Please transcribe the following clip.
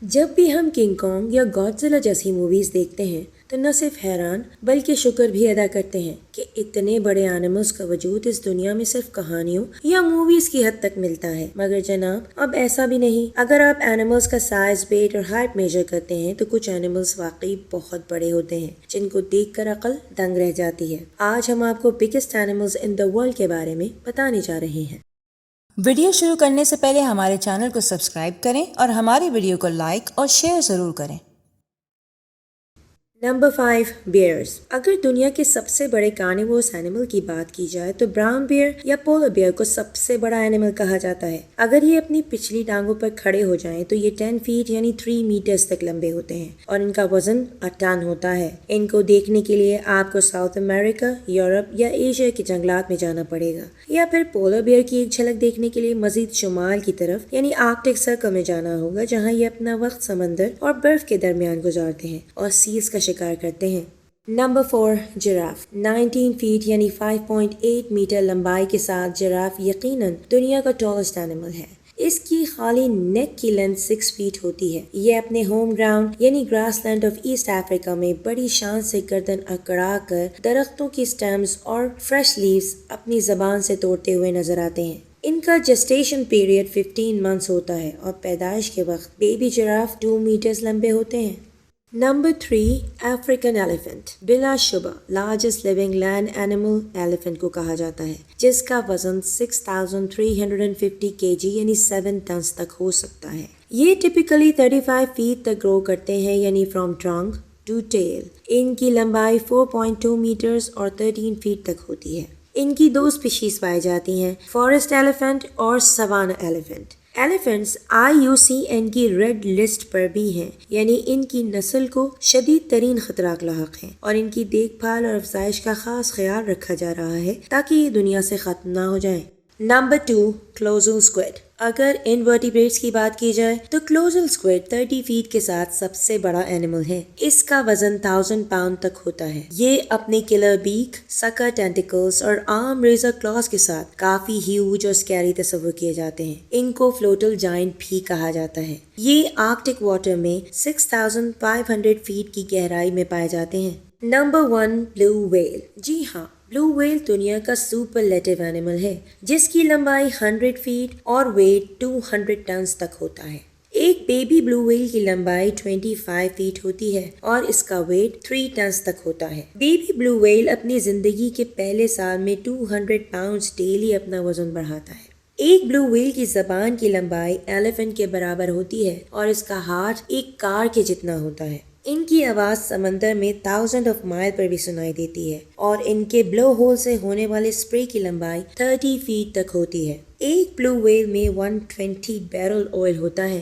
جب بھی ہم کنگ کانگ یا گاڈزیلا جیسی موویز دیکھتے ہیں تو نہ صرف حیران بلکہ شکر بھی ادا کرتے ہیں کہ اتنے بڑے اینیملز کا وجود اس دنیا میں صرف کہانیوں یا موویز کی حد تک ملتا ہے۔ مگر جناب اب ایسا بھی نہیں۔ اگر آپ اینیملز کا سائز، ویٹ اور ہائٹ میجر کرتے ہیں تو کچھ اینیملز واقعی بہت بڑے ہوتے ہیں جن کو دیکھ کر عقل دنگ رہ جاتی ہے۔ آج ہم آپ کو biggest animals in the world کے بارے میں بتانے جا رہے ہیں۔ ویڈیو شروع کرنے سے پہلے ہمارے چینل کو سبسکرائب کریں اور ہماری ویڈیو کو لائک اور شیئر ضرور کریں۔ Number 5 bears. اگر دنیا کے سب سے بڑے کارنیورس اینیمل کی بات کی جائے تو براؤن بیئر یا پولر بیئر کو سب سے بڑا اینیمل کہا جاتا ہے۔ اگر یہ اپنی پچھلی ٹانگوں پر کھڑے ہو جائیں تو یہ 10 فیٹ یعنی 3 میٹرز تک لمبے ہوتے ہیں اور ان کا وزن 8 ٹن ہوتا ہے۔ ان کو دیکھنے کے لیے آپ کو ساؤتھ امریکہ، یورپ یا ایشیا کے جنگلات میں جانا پڑے گا، یا پھر پولر بیئر کی ایک جھلک دیکھنے کے لیے مزید شمال کی طرف یعنی آرکٹک سرکل میں جانا ہوگا، جہاں یہ اپنا وقت سمندر اور برف کے درمیان گزارتے ہیں اور سیلز کا شکار کرتے ہیں۔ Number 4 graph. 19 فیٹ یعنی 5.8 میٹر لمبائی کے ساتھ جراف یقیناً دنیا کا ٹالسٹ اینیمل ہے۔ اس کی خالی نیک کی لینتھ 6 فیٹ ہوتی ہے۔ یہ اپنے ہوم گراؤنڈ یعنی grass land of east Africa میں بڑی شان سے گردن اکڑا کر درختوں کی سٹیمز اور فریش لیوز اپنی زبان سے توڑتے ہوئے نظر آتے ہیں۔ ان کا جسٹیشن پیریڈ 15 منتھس ہوتا ہے اور پیدائش کے وقت بیبی جراف 2 میٹرز لمبے ہوتے ہیں۔ Number 3 African elephant. بلا شبہ largest living land animal elephant کو کہا جاتا ہے، جس کا وزن 6350 kg یعنی 7 ٹنز تک ہو سکتا ہے۔ یہ ٹپیکلی 35 فیٹ تک گرو کرتے ہیں یعنی فرام ٹرنک ٹو ٹیل۔ ان کی لمبائی 4.2 میٹرز اور 13 فیٹ تک ہوتی ہے۔ ان کی 2 اسپیشیز پائی جاتی ہیں، فارسٹ ایلیفنٹ اور سوانا ایلیفنٹ۔ ایلیفنٹس IUCN کی ریڈ لسٹ پر بھی ہیں، یعنی ان کی نسل کو شدید ترین خطرات لاحق ہیں اور ان کی دیکھ بھال اور افزائش کا خاص خیال رکھا جا رہا ہے تاکہ یہ دنیا سے ختم نہ ہو جائیں۔ Number 2 colossal squid. اگر انورٹیبریٹس کی بات کی جائے تو کلوزل اسکویڈ 30 فیٹ کے ساتھ سب سے بڑا اینیمل ہے۔ اس کا وزن 1000 پاؤنڈ تک ہوتا ہے۔ یہ اپنے کلر بیک، سکر ٹینٹیکلز اور عام ریزر کلاز کے ساتھ کافی ہیوج اور اسکیری تصور کیے جاتے ہیں۔ ان کو فلوٹل جائنٹ بھی کہا جاتا ہے۔ یہ آرکٹک واٹر میں 6500 فیٹ کی گہرائی میں پائے جاتے ہیں۔ نمبر 1 بلو ویل۔ جی ہاں، بلو ویل دنیا کا سپرلیٹو اینیمل ہے، جس کی لمبائی 100 فیٹ اور ویٹ 200 ٹنز تک ہوتا ہے۔ ایک بیبی بلو ویل کی لمبائی 25 فیٹ ہوتی ہے اور اس کا ویٹ 3 ٹنز تک ہوتا ہے۔ بیبی بلو ویل اپنی زندگی کے پہلے سال میں 200 پاؤنڈز ڈیلی اپنا وزن بڑھاتا ہے۔ ایک بلو ویل کی زبان کی لمبائی ایلیفنٹ کے برابر ہوتی ہے اور اس کا ہارٹ ایک کار کے جتنا ہوتا ہے۔ ان کی آواز سمندر میں 1000 مائل پر بھی سنائی دیتی ہے اور ان کے بلو ہول سے ہونے والے سپرے کی لمبائی 30 فیٹ تک ہوتی ہے۔ ایک بلو ویل میں 120 بیرل آئل ہوتا ہے